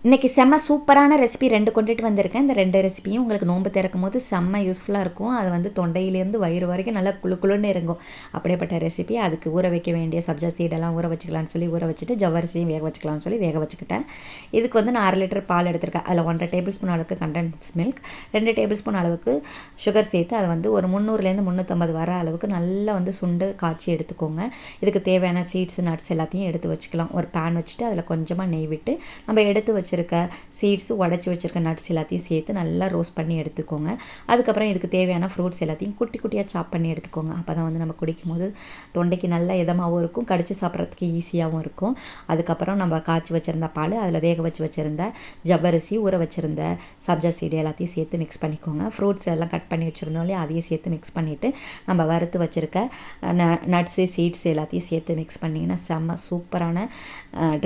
இன்றைக்கி செம்ம சூப்பரான ரெசிபி 2 கொண்டுட்டு வந்திருக்கேன். இந்த 2 ரெசிபியும் உங்களுக்கு நோன்பு திறக்கும்போது செம்ம யூஸ்ஃபுல்லாக இருக்கும். அது வந்து தொண்டையிலேருந்து வயிறு வரைக்கும் நல்லா குளுன்னு இறங்கும். அப்படியேப்பட்ட ரெசிபி. அதுக்கு ஊற வைக்க வேண்டிய சப்ஜா சீடெல்லாம் ஊற வச்சுக்கலான்னு சொல்லி ஊற வச்சுட்டு ஜவ்வரிசியும் வேக வச்சுக்கலாம்னு சொல்லி வேக வச்சுக்கிட்டேன். இதுக்கு வந்து நான் 1/2 லிட்டர் பால் எடுத்திருக்கேன். அதில் 1.5 டேபிள் ஸ்பூன் அளவுக்கு கண்டென்ஸ் மில்க், 2 டேபிள் ஸ்பூன் அளவுக்கு சுகர் சேர்த்து அதை வந்து ஒரு 300லேருந்து 350 வர அளவுக்கு நல்லா வந்து சுண்டு காய்ச்சி எடுத்துக்கோங்க. இதுக்கு தேவையான சீட்ஸ் நட்ஸ் எல்லாத்தையும் எடுத்து வச்சுக்கலாம். ஒரு பேன் வச்சுட்டு அதில் கொஞ்சமாக நெய் விட்டு நம்ம எடுத்து வச்சுருக்க சீட்ஸு உடச்சி வச்சுருக்க நட்ஸ் எல்லாத்தையும் சேர்த்து நல்லா ரோஸ்ட் பண்ணி எடுத்துக்கோங்க. அதுக்கப்புறம் இதுக்கு தேவையான ஃப்ரூட்ஸ் எல்லாத்தையும் குட்டி குட்டியாக சாப் பண்ணி எடுத்துக்கோங்க. அப்போ தான் வந்து நம்ம குடிக்கும்போது தொண்டைக்கு நல்ல இதமாகவும் இருக்கும், கடிச்சு சாப்பிட்றதுக்கு ஈஸியாகவும் இருக்கும். அதுக்கப்புறம் நம்ம காய்ச்சி வச்சுருந்த பால், அதில் வேக வச்சு வச்சுருந்த ஜவ்வரிசி, ஊற வச்சுருந்த சப்ஜா சீடு எல்லாத்தையும் சேர்த்து மிக்ஸ் பண்ணிக்கோங்க. ஃப்ரூட்ஸ் எல்லாம் கட் பண்ணி வச்சுருந்தோம் இல்லையா, அதையும் சேர்த்து மிக்ஸ் பண்ணிவிட்டு நம்ம வறுத்து வச்சுருக்க நட்ஸு சீட்ஸ் எல்லாத்தையும் சேர்த்து மிக்ஸ் பண்ணிங்கன்னா செம்ம சூப்பரான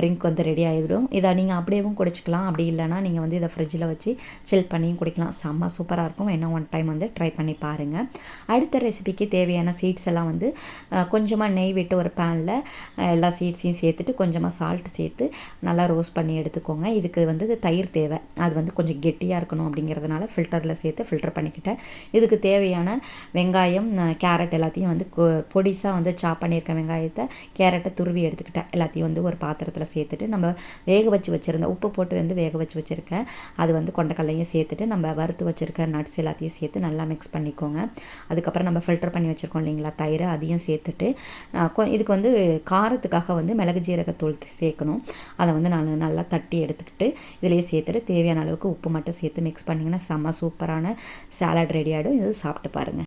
ட்ரிங்க் வந்து ரெடி ஆகிடும். இதை நீங்கள் அப்படியேவும் குடிச்சிக்கலாம். அப்படி இல்லைனா நீங்கள் வந்து இதை ஃப்ரிட்ஜில் வச்சு சில் பண்ணியும் குடிக்கலாம். செம்ம சூப்பராக இருக்கும். என்ன ஒன் டைம் வந்து ட்ரை பண்ணி பாருங்கள். அடுத்த ரெசிபிக்கு தேவையான சீட்ஸ் எல்லாம் வந்து கொஞ்சமாக நெய் விட்டு ஒரு பேனில் எல்லா சீட்ஸையும் சேர்த்துட்டு கொஞ்சமாக சால்ட் சேர்த்து நல்லா ரோஸ்ட் பண்ணி எடுத்துக்கோங்க. இதுக்கு வந்து தயிர் தேவை. அது வந்து கொஞ்சம் கெட்டியாக இருக்கணும் அப்படிங்கிறதுனால ஃபில்டரில் சேர்த்து ஃபில்டர் பண்ணிக்கிட்டேன். இதுக்கு தேவையான வெங்காயம், கேரட் எல்லாத்தையும் வந்து பொடிசாக வந்து சாப் பண்ணியிருக்க வெங்காயத்தை, கேரட்டை துருவி எடுத்துக்கிட்டேன். எல்லாத்தையும் வந்து ஒரு பாத்திரத்தில் சேர்த்துட்டு நம்ம வேக வச்சு வச்சுருந்த உப்பு போட்டு வந்து வேக வச்சு வச்சுருக்கேன். அது வந்து கொண்டக்கடலையும் சேர்த்துட்டு நம்ம வறுத்து வச்சுருக்க நட்ஸ் எல்லாத்தையும் சேர்த்து நல்லா மிக்ஸ் பண்ணிக்கோங்க. அதுக்கப்புறம் நம்ம ஃபில்டர் பண்ணி வச்சுருக்கோம் இல்லைங்களா தயிர், அதையும் சேர்த்துட்டு இதுக்கு வந்து காரத்துக்காக வந்து மிளகு ஜீரகத்தூள் சேர்க்கணும். அதை வந்து நான் நல்லா தட்டி எடுத்துக்கிட்டு இதிலேயே சேர்த்துட்டு தேவையான அளவுக்கு உப்பு மட்டும் சேர்த்து மிக்ஸ் பண்ணிங்கன்னா செம்ம சூப்பரான சாலட் ரெடி ஆகிடும். இது சாப்பிட்டு பாருங்கள்.